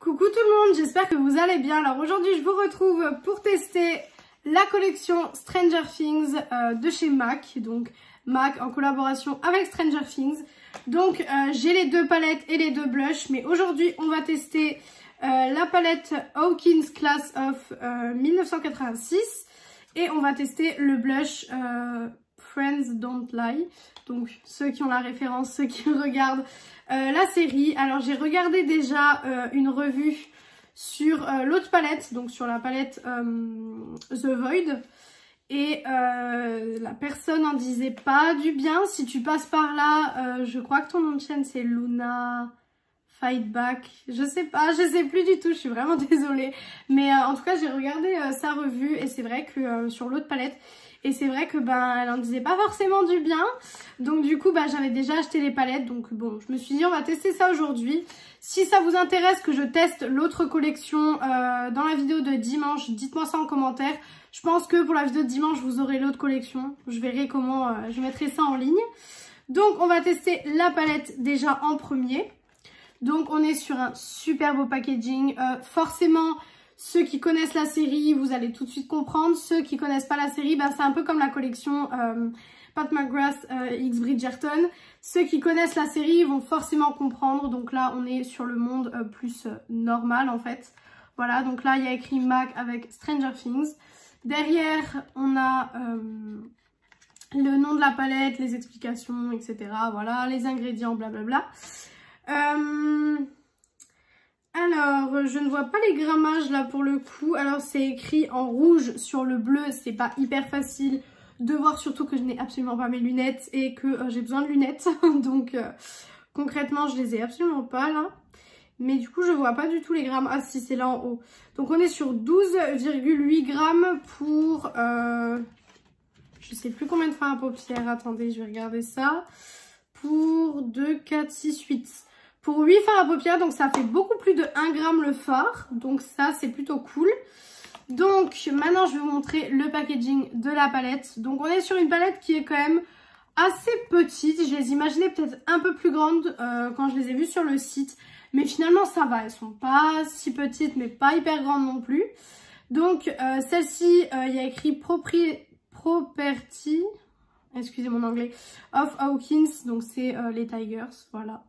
Coucou tout le monde, j'espère que vous allez bien. Alors aujourd'hui je vous retrouve pour tester la collection Stranger Things de chez MAC. Donc MAC en collaboration avec Stranger Things. Donc j'ai les deux palettes et les deux blushs. Mais aujourd'hui on va tester la palette Hawkins Class of 1986. Et on va tester le blush Friends Don't Lie. Donc ceux qui ont la référence, ceux qui regardent la série. Alors j'ai regardé déjà une revue sur l'autre palette, donc sur la palette The Void. Et la personne n'en disait pas du bien. Si tu passes par là, je crois que ton nom de chaîne c'est Luna Fight Back. Je sais pas, je sais plus du tout, je suis vraiment désolée. Mais en tout cas j'ai regardé sa revue et c'est vrai que sur l'autre palette. Et c'est vrai que elle en disait pas forcément du bien. Donc du coup j'avais déjà acheté les palettes. Donc bon, je me suis dit on va tester ça aujourd'hui. Si ça vous intéresse que je teste l'autre collection dans la vidéo de dimanche, dites-moi ça en commentaire. Je pense que pour la vidéo de dimanche vous aurez l'autre collection. Je verrai comment je mettrai ça en ligne. Donc on va tester la palette déjà en premier. Donc on est sur un super beau packaging. Forcément... Ceux qui connaissent la série, vous allez tout de suite comprendre. Ceux qui connaissent pas la série, c'est un peu comme la collection Pat McGrath X Bridgerton. Ceux qui connaissent la série vont forcément comprendre. Donc là, on est sur le monde plus normal en fait. Voilà, donc là, il y a écrit MAC avec Stranger Things. Derrière, on a le nom de la palette, les explications, etc. Voilà, les ingrédients, blablabla. Alors, je ne vois pas les grammages là pour le coup. Alors, c'est écrit en rouge sur le bleu. C'est pas hyper facile de voir, surtout que je n'ai absolument pas mes lunettes et que j'ai besoin de lunettes. Donc, concrètement, je les ai absolument pas là. Mais du coup, je vois pas du tout les grammes. Ah si, c'est là en haut. Donc, on est sur 12,8 grammes pour... je sais plus combien de fards à paupières. Attendez, je vais regarder ça. Pour 2, 4, 6, 8... Pour 8 fards à paupières, donc ça fait beaucoup plus de 1 gramme le fard. Donc ça, c'est plutôt cool. Donc maintenant, je vais vous montrer le packaging de la palette. Donc on est sur une palette qui est quand même assez petite. Je les imaginais peut-être un peu plus grandes quand je les ai vues sur le site. Mais finalement, ça va. Elles sont pas si petites, mais pas hyper grandes non plus. Donc celle-ci, il y a écrit Property, excusez mon anglais, of Hawkins. Donc c'est les Tigers, voilà.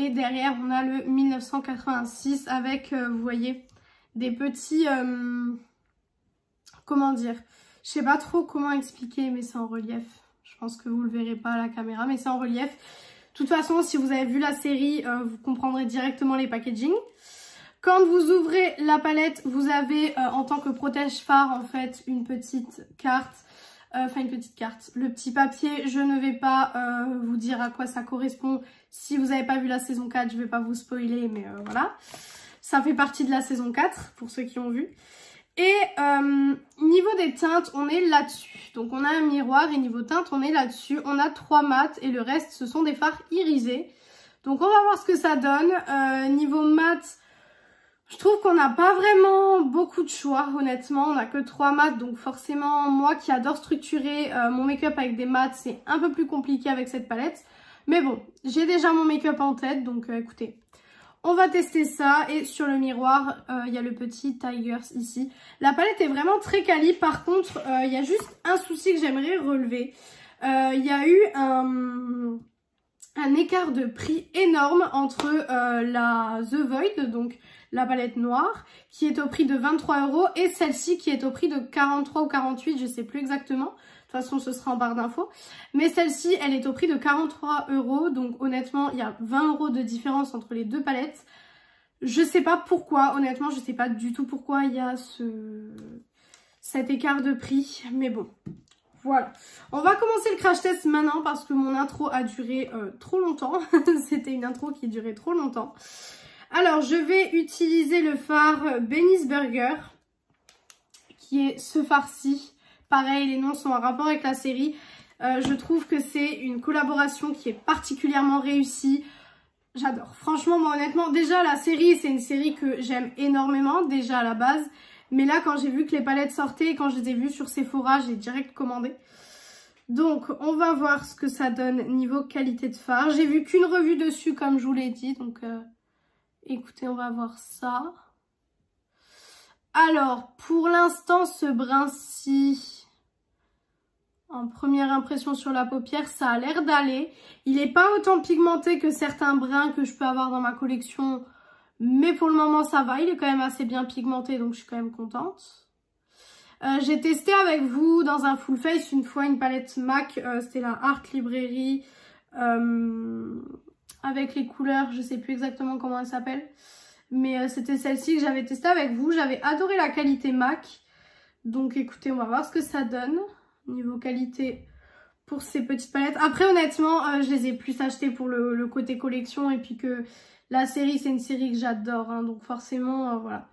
Et derrière, on a le 1986 avec, vous voyez, des petits... comment dire? Je sais pas trop comment expliquer, mais c'est en relief. Je pense que vous le verrez pas à la caméra, mais c'est en relief. De toute façon, si vous avez vu la série, vous comprendrez directement les packaging. Quand vous ouvrez la palette, vous avez, en tant que protège-fard, en fait, une petite carte. Enfin une petite carte, le petit papier, je ne vais pas vous dire à quoi ça correspond. Si vous n'avez pas vu la saison 4, je ne vais pas vous spoiler, mais voilà. Ça fait partie de la saison 4, pour ceux qui ont vu. Et niveau des teintes, on est là-dessus. Donc on a un miroir et niveau teinte, on est là-dessus. On a 3 mat et le reste, ce sont des fards irisés. Donc on va voir ce que ça donne. Niveau mat... Je trouve qu'on n'a pas vraiment beaucoup de choix, honnêtement. On n'a que 3 mats, donc forcément, moi qui adore structurer mon make-up avec des mats, c'est un peu plus compliqué avec cette palette. Mais bon, j'ai déjà mon make-up en tête, donc écoutez, on va tester ça. Et sur le miroir, il y a le petit Tigers ici. La palette est vraiment très quali. Par contre, il y a juste un souci que j'aimerais relever. Il y a eu un écart de prix énorme entre la The Void, donc la palette noire, qui est au prix de 23 € et celle-ci qui est au prix de 43 ou 48, je sais plus exactement. De toute façon, ce sera en barre d'infos. Mais celle-ci, elle est au prix de 43 €. Donc honnêtement, il y a 20 € de différence entre les deux palettes. Je sais pas pourquoi, honnêtement, je sais pas du tout pourquoi il y a cet écart de prix. Mais bon, voilà. On va commencer le crash test maintenant parce que mon intro a duré trop longtemps. C'était une intro qui durait trop longtemps. Alors, je vais utiliser le fard Benny's Burger, qui est ce fard-ci. Pareil, les noms sont en rapport avec la série. Je trouve que c'est une collaboration qui est particulièrement réussie. J'adore. Franchement, moi honnêtement, déjà la série, c'est une série que j'aime énormément, déjà à la base. Mais là, quand j'ai vu que les palettes sortaient, quand je les ai vues sur Sephora, j'ai direct commandé. Donc, on va voir ce que ça donne niveau qualité de fard. J'ai vu qu'une revue dessus, comme je vous l'ai dit, donc... Écoutez, on va voir ça. Alors, pour l'instant, ce brin-ci, en première impression sur la paupière, ça a l'air d'aller. Il n'est pas autant pigmenté que certains brins que je peux avoir dans ma collection. Mais pour le moment, ça va. Il est quand même assez bien pigmenté, donc je suis quand même contente. J'ai testé avec vous dans un full face une fois une palette MAC. C'était la Art Librairie. Avec les couleurs, je sais plus exactement comment elle s'appelle. Mais c'était celle-ci que j'avais testée avec vous. J'avais adoré la qualité MAC. Donc écoutez, on va voir ce que ça donne. Niveau qualité pour ces petites palettes. Après honnêtement, je les ai plus achetées pour le côté collection. Et puis que la série, c'est une série que j'adore. Hein, donc forcément, voilà.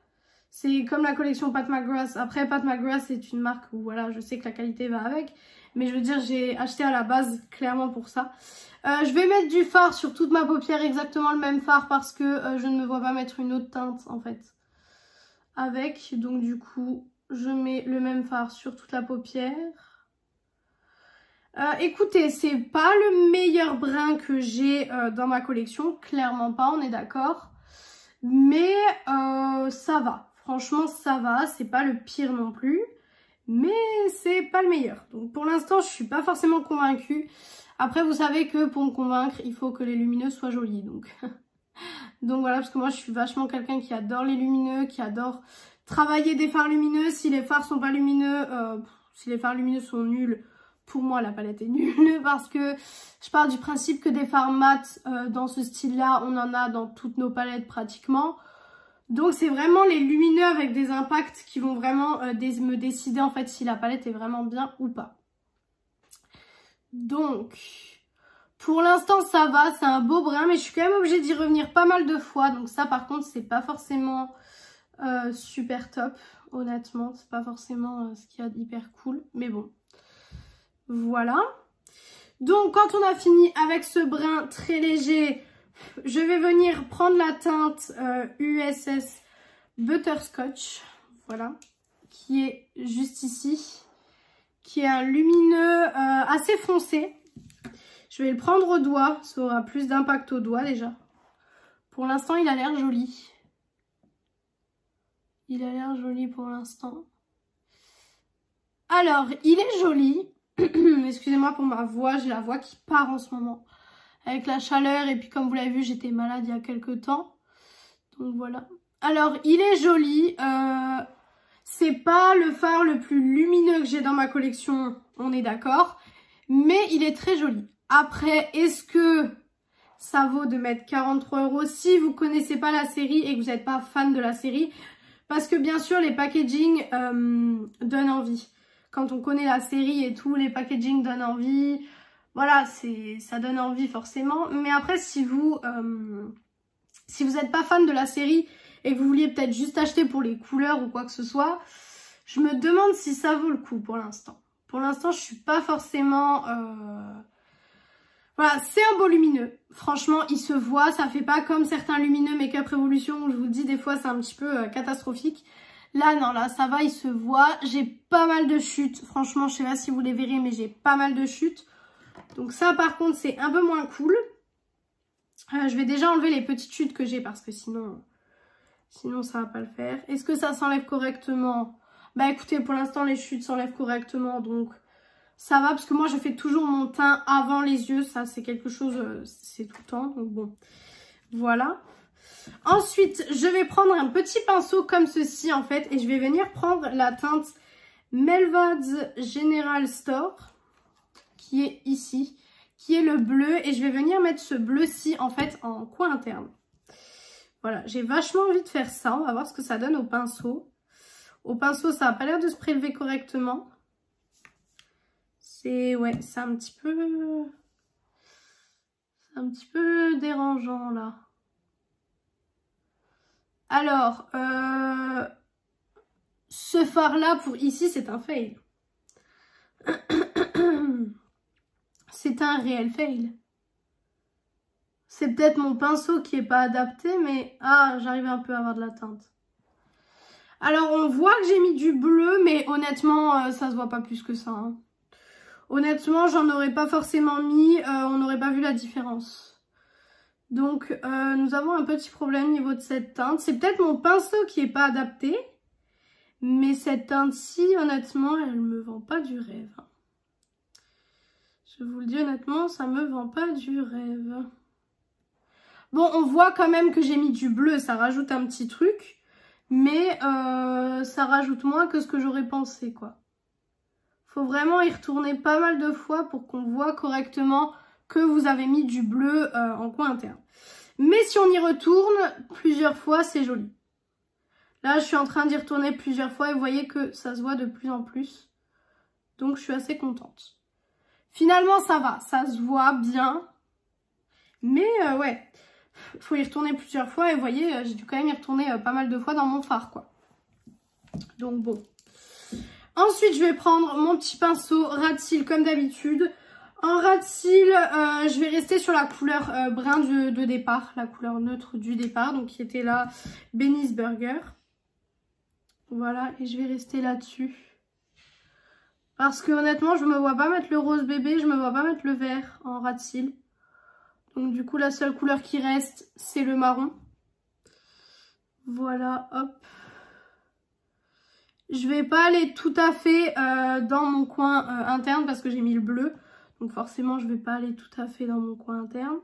C'est comme la collection Pat McGrath. Après, Pat McGrath, c'est une marque où voilà, je sais que la qualité va avec. Mais je veux dire, j'ai acheté à la base clairement pour ça. Je vais mettre du fard sur toute ma paupière, exactement le même fard parce que je ne me vois pas mettre une autre teinte en fait avec. Donc du coup, je mets le même fard sur toute la paupière. Écoutez, c'est pas le meilleur brin que j'ai dans ma collection, clairement pas, on est d'accord. Mais ça va, franchement ça va, c'est pas le pire non plus. Mais c'est pas le meilleur. Donc pour l'instant, je suis pas forcément convaincue. Après, vous savez que pour me convaincre, il faut que les lumineux soient jolis. Donc voilà, parce que moi, je suis vachement quelqu'un qui adore les lumineux, qui adore travailler des fards lumineux. Si les fards sont pas lumineux, si les fards lumineux sont nuls, pour moi, la palette est nulle. Parce que je pars du principe que des fards mat dans ce style-là, on en a dans toutes nos palettes pratiquement. Donc c'est vraiment les lumineux avec des impacts qui vont vraiment me décider en fait si la palette est vraiment bien ou pas. Donc, pour l'instant ça va, c'est un beau brin, mais je suis quand même obligée d'y revenir pas mal de fois. Donc ça par contre c'est pas forcément super top, honnêtement. C'est pas forcément ce qu'il y a d'hyper cool, mais bon. Voilà. Donc quand on a fini avec ce brin très léger, je vais venir prendre la teinte USS Butterscotch, voilà, qui est juste ici, qui est un lumineux assez foncé. Je vais le prendre au doigt, ça aura plus d'impact au doigt déjà. Pour l'instant, il a l'air joli. Il a l'air joli pour l'instant. Alors, il est joli. Excusez-moi pour ma voix, j'ai la voix qui part en ce moment. Avec la chaleur et puis comme vous l'avez vu, j'étais malade il y a quelques temps. Donc voilà. Alors, il est joli. C'est pas le fard le plus lumineux que j'ai dans ma collection, on est d'accord. Mais il est très joli. Après, est-ce que ça vaut de mettre 43 € si vous connaissez pas la série et que vous n'êtes pas fan de la série? Parce que bien sûr, les packaging donnent envie. Quand on connaît la série et tout, les packaging donnent envie. Voilà, ça donne envie forcément. Mais après, si vous n'êtes pas fan de la série et que vous vouliez peut-être juste acheter pour les couleurs ou quoi que ce soit, je me demande si ça vaut le coup pour l'instant. Pour l'instant, je suis pas forcément... Voilà, c'est un beau lumineux. Franchement, il se voit. Ça fait pas comme certains lumineux Make-up Revolution où je vous dis des fois c'est un petit peu catastrophique. Là, non, là, ça va, il se voit. J'ai pas mal de chutes. Franchement, je sais pas si vous les verrez, mais j'ai pas mal de chutes. Donc ça, par contre, c'est un peu moins cool. Je vais déjà enlever les petites chutes que j'ai parce que sinon ça va pas le faire. Est-ce que ça s'enlève correctement? Bah écoutez, pour l'instant, les chutes s'enlèvent correctement, donc ça va. Parce que moi, je fais toujours mon teint avant les yeux. Ça, c'est quelque chose, c'est tout le temps. Donc bon, voilà. Ensuite, je vais prendre un petit pinceau comme ceci, en fait. Et je vais venir prendre la teinte Melvad's General Store, qui est ici, qui est le bleu. Et je vais venir mettre ce bleu-ci, en fait, en coin interne. Voilà, j'ai vachement envie de faire ça. On va voir ce que ça donne au pinceau. Au pinceau, ça n'a pas l'air de se prélever correctement. C'est un petit peu dérangeant, là. Alors, ce fard-là, pour ici, c'est un fail. C'est un réel fail. C'est peut-être mon pinceau qui n'est pas adapté, mais... Ah, j'arrive un peu à avoir de la teinte. Alors, on voit que j'ai mis du bleu, mais honnêtement, ça se voit pas plus que ça. Hein. Honnêtement, j'en aurais pas forcément mis, on n'aurait pas vu la différence. Donc nous avons un petit problème au niveau de cette teinte. C'est peut-être mon pinceau qui n'est pas adapté. Mais cette teinte-ci, honnêtement, elle me vend pas du rêve. Je vous le dis honnêtement, ça me vend pas du rêve. Bon, on voit quand même que j'ai mis du bleu, ça rajoute un petit truc. Mais ça rajoute moins que ce que j'aurais pensé, quoi. Faut vraiment y retourner pas mal de fois pour qu'on voit correctement que vous avez mis du bleu en coin interne. Mais si on y retourne plusieurs fois, c'est joli. Là, je suis en train d'y retourner plusieurs fois et vous voyez que ça se voit de plus en plus. Donc, je suis assez contente. Finalement, ça va, ça se voit bien. Mais ouais, faut y retourner plusieurs fois et vous voyez, j'ai dû quand même y retourner pas mal de fois dans mon fard, quoi. Donc, bon. Ensuite, je vais prendre mon petit pinceau ras de cils comme d'habitude. En ras de cils, je vais rester sur la couleur brun de départ, la couleur neutre du départ, donc qui était là, Benny's Burger. Voilà, et je vais rester là-dessus. Parce que honnêtement, je me vois pas mettre le rose bébé, je me vois pas mettre le vert en ras de cils. Donc du coup, la seule couleur qui reste, c'est le marron. Voilà, hop. Je vais pas aller tout à fait dans mon coin interne parce que j'ai mis le bleu. Donc forcément, je vais pas aller tout à fait dans mon coin interne.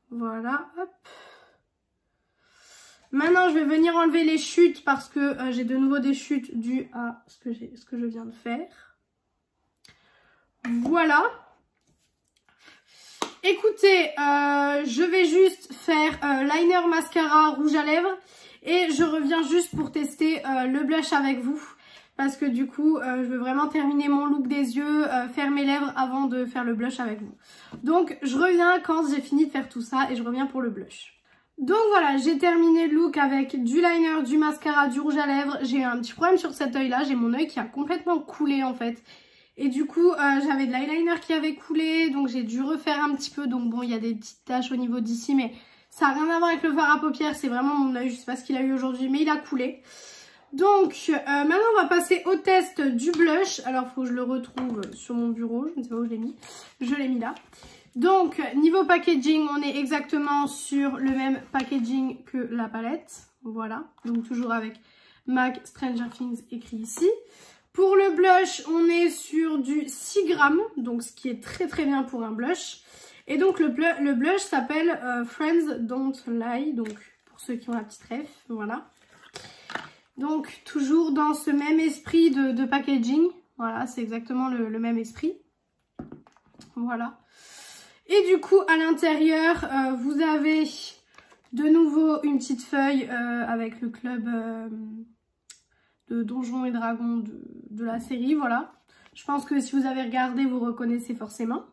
Voilà, hop. Maintenant, je vais venir enlever les chutes parce que j'ai de nouveau des chutes dues à ce que je viens de faire. Voilà. Écoutez, je vais juste faire liner, mascara, rouge à lèvres. Et je reviens juste pour tester le blush avec vous. Parce que du coup, je veux vraiment terminer mon look des yeux, faire mes lèvres avant de faire le blush avec vous. Donc, je reviens quand j'ai fini de faire tout ça et je reviens pour le blush. Donc voilà, j'ai terminé le look avec du liner, du mascara, du rouge à lèvres. J'ai eu un petit problème sur cet œil-là. J'ai mon œil qui a complètement coulé en fait. Et du coup, j'avais de l'eyeliner qui avait coulé. Donc j'ai dû refaire un petit peu. Donc bon, il y a des petites taches au niveau d'ici. Mais ça n'a rien à voir avec le fard à paupières. C'est vraiment mon œil. Je sais pas ce qu'il a eu aujourd'hui, mais il a coulé. Donc maintenant, on va passer au test du blush. Alors, il faut que je le retrouve sur mon bureau. Je ne sais pas où je l'ai mis. Je l'ai mis là. Donc, niveau packaging, on est exactement sur le même packaging que la palette. Voilà, donc toujours avec MAC Stranger Things écrit ici. Pour le blush, on est sur du 6 grammes, donc ce qui est très très bien pour un blush. Et donc le blush s'appelle Friends Don't Lie, donc pour ceux qui ont la petite ref, voilà. Donc toujours dans ce même esprit de packaging, voilà, c'est exactement le même esprit. Voilà. Et du coup, à l'intérieur, vous avez de nouveau une petite feuille avec le club de Donjons et Dragons de la série, voilà. Je pense que si vous avez regardé, vous reconnaissez forcément.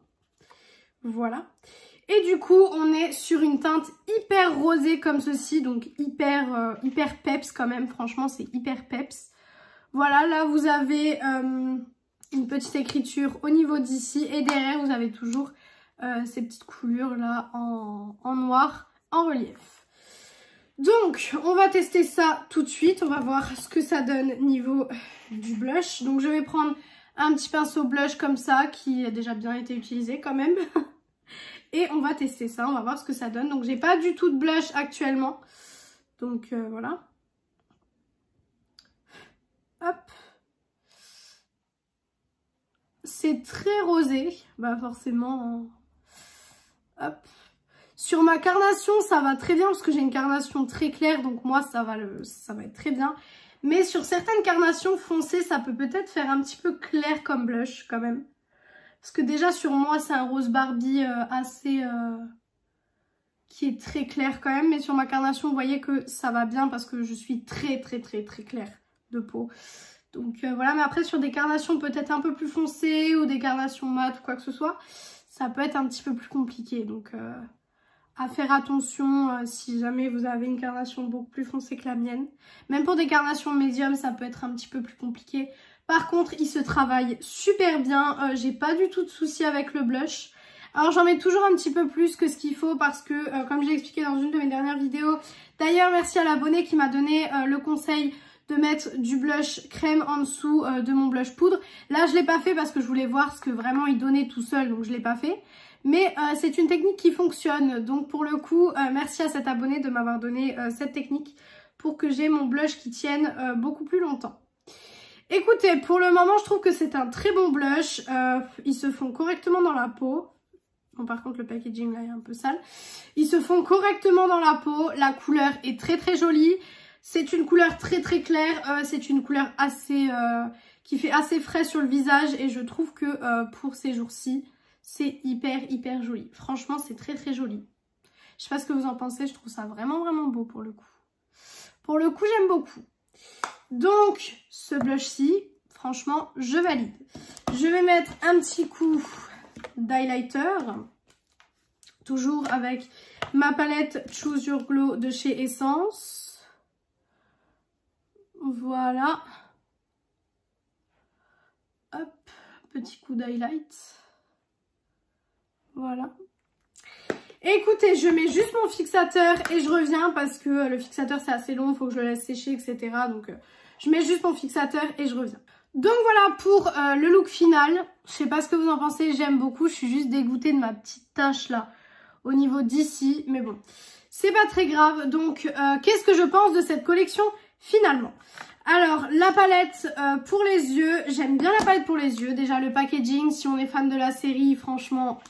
Voilà. Et du coup, on est sur une teinte hyper rosée comme ceci, donc hyper peps quand même, franchement, c'est hyper peps. Voilà, là, vous avez une petite écriture au niveau d'ici et derrière, vous avez toujours... ces petites coulures là en noir, en relief. Donc, on va tester ça tout de suite. On va voir ce que ça donne niveau du blush. Donc, je vais prendre un petit pinceau blush comme ça, qui a déjà bien été utilisé quand même. Et on va tester ça, on va voir ce que ça donne. Donc, j'ai pas du tout de blush actuellement. Donc, voilà. Hop. C'est très rosé. Bah, forcément... Hop. Sur ma carnation, ça va très bien parce que j'ai une carnation très claire, donc moi ça va être très bien. Mais sur certaines carnations foncées, ça peut peut-être faire un petit peu clair comme blush quand même. Parce que déjà sur moi, c'est un rose Barbie assez... qui est très clair quand même. Mais sur ma carnation, vous voyez que ça va bien parce que je suis très claire de peau. Donc voilà, mais après sur des carnations peut-être un peu plus foncées ou des carnations mat ou quoi que ce soit... ça peut être un petit peu plus compliqué, donc à faire attention si jamais vous avez une carnation beaucoup plus foncée que la mienne. Même pour des carnations médium, ça peut être un petit peu plus compliqué. Par contre, il se travaille super bien, j'ai pas du tout de soucis avec le blush. Alors j'en mets toujours un petit peu plus que ce qu'il faut parce que, comme j'ai expliqué dans une de mes dernières vidéos, d'ailleurs merci à l'abonné qui m'a donné le conseil de mettre du blush crème en dessous de mon blush poudre. Là, je l'ai pas fait parce que je voulais voir ce que vraiment il donnait tout seul, donc je l'ai pas fait. Mais c'est une technique qui fonctionne. Donc pour le coup, merci à cet abonné de m'avoir donné cette technique pour que j'ai mon blush qui tienne beaucoup plus longtemps. Écoutez, pour le moment, je trouve que c'est un très bon blush. Ils se font correctement dans la peau. Bon, par contre, le packaging là est un peu sale. Ils se font correctement dans la peau. La couleur est très très jolie. C'est une couleur très très claire. C'est une couleur assez qui fait assez frais sur le visage. Et je trouve que pour ces jours-ci, c'est hyper joli. Franchement, c'est très très joli. Je sais pas ce que vous en pensez. Je trouve ça vraiment beau pour le coup. Pour le coup, j'aime beaucoup. Donc, ce blush-ci, franchement, je valide. Je vais mettre un petit coup d'highlighter. Toujours avec ma palette Choose Your Glow de chez Essence. Voilà. Hop, petit coup d'highlight. Voilà. Écoutez, je mets juste mon fixateur et je reviens parce que le fixateur c'est assez long, il faut que je le laisse sécher, etc. Donc je mets juste mon fixateur et je reviens. Donc voilà pour le look final. Je sais pas ce que vous en pensez, j'aime beaucoup. Je suis juste dégoûtée de ma petite tache là au niveau d'ici. Mais bon, c'est pas très grave. Donc qu'est-ce que je pense de cette collection finalement? Alors la palette pour les yeux, j'aime bien la palette pour les yeux. Déjà le packaging, si on est fan de la série, franchement...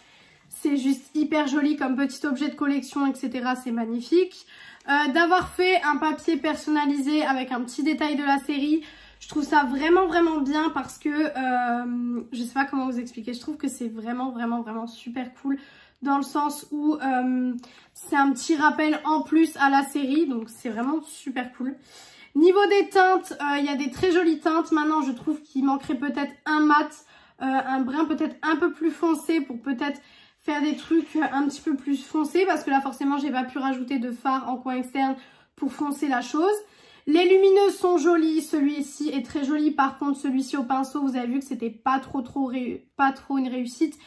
c'est juste hyper joli comme petit objet de collection, etc. C'est magnifique. D'avoir fait un papier personnalisé avec un petit détail de la série, je trouve ça vraiment bien parce que, je sais pas comment vous expliquer, je trouve que c'est vraiment super cool dans le sens où c'est un petit rappel en plus à la série, donc c'est vraiment super cool. Niveau des teintes, il y a des très jolies teintes. Maintenant, je trouve qu'il manquerait peut-être un mat, un brun peut-être un peu plus foncé pour peut-être faire des trucs un petit peu plus foncés parce que là forcément j'ai pas pu rajouter de fard en coin externe pour foncer la chose. Les lumineuses sont jolies, celui-ci est très joli, par contre celui-ci au pinceau vous avez vu que c'était pas trop une réussite.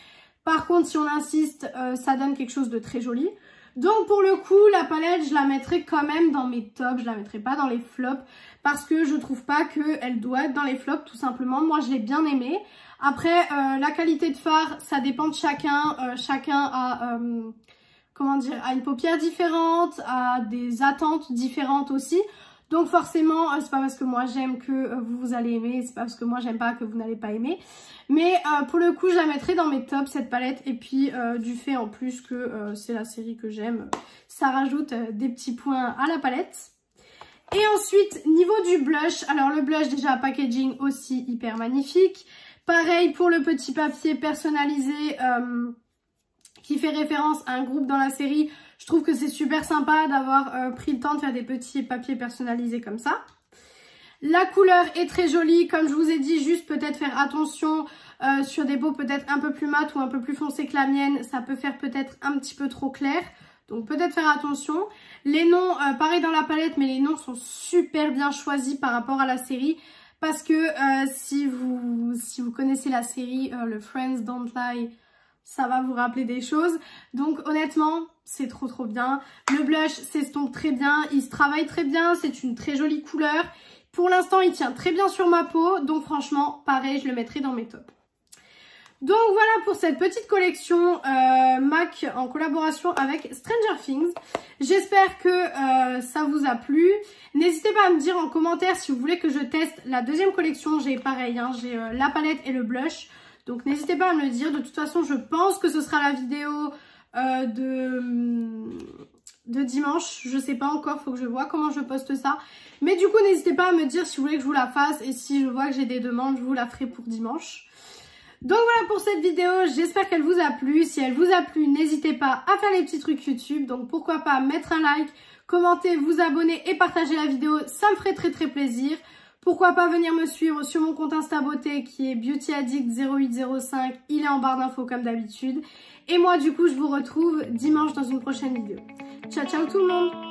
Par contre si on insiste ça donne quelque chose de très joli. Donc pour le coup la palette je la mettrai quand même dans mes tops, je la mettrai pas dans les flops parce que je trouve pas qu'elle doit être dans les flops tout simplement. Moi je l'ai bien aimée. Après, la qualité de fard, ça dépend de chacun. Chacun a, comment dire, a une paupière différente, a des attentes différentes aussi. Donc forcément, c'est pas parce que moi j'aime que vous allez aimer, c'est pas parce que moi j'aime pas que vous n'allez pas aimer. Mais pour le coup, je la mettrai dans mes tops, cette palette. Et puis, du fait en plus que c'est la série que j'aime, ça rajoute des petits points à la palette. Et ensuite, niveau du blush, alors le blush déjà, packaging aussi hyper magnifique. Pareil pour le petit papier personnalisé qui fait référence à un groupe dans la série. Je trouve que c'est super sympa d'avoir pris le temps de faire des petits papiers personnalisés comme ça. La couleur est très jolie. Comme je vous ai dit, juste peut-être faire attention sur des peaux peut-être un peu plus mat ou un peu plus foncées que la mienne. Ça peut faire peut-être un petit peu trop clair. Donc peut-être faire attention. Les noms, pareil dans la palette, mais les noms sont super bien choisis par rapport à la série. Parce que si vous connaissez la série, le Friends Don't Lie, ça va vous rappeler des choses. Donc honnêtement, c'est trop bien. Le blush s'estompe très bien, il se travaille très bien, c'est une très jolie couleur. Pour l'instant, il tient très bien sur ma peau. Donc franchement, pareil, je le mettrai dans mes tops. Donc voilà pour cette petite collection MAC en collaboration avec Stranger Things. J'espère que ça vous a plu. N'hésitez pas à me dire en commentaire si vous voulez que je teste la deuxième collection. J'ai pareil, hein, j'ai la palette et le blush. Donc n'hésitez pas à me le dire. De toute façon, je pense que ce sera la vidéo de dimanche. Je sais pas encore, faut que je vois comment je poste ça. Mais du coup, n'hésitez pas à me dire si vous voulez que je vous la fasse. Et si je vois que j'ai des demandes, je vous la ferai pour dimanche. Donc voilà pour cette vidéo, j'espère qu'elle vous a plu. Si elle vous a plu, n'hésitez pas à faire les petits trucs YouTube. Donc pourquoi pas mettre un like, commenter, vous abonner et partager la vidéo. Ça me ferait très plaisir. Pourquoi pas venir me suivre sur mon compte Insta Beauté qui est BeautyAddict0805. Il est en barre d'infos comme d'habitude. Et moi du coup, je vous retrouve dimanche dans une prochaine vidéo. Ciao tout le monde!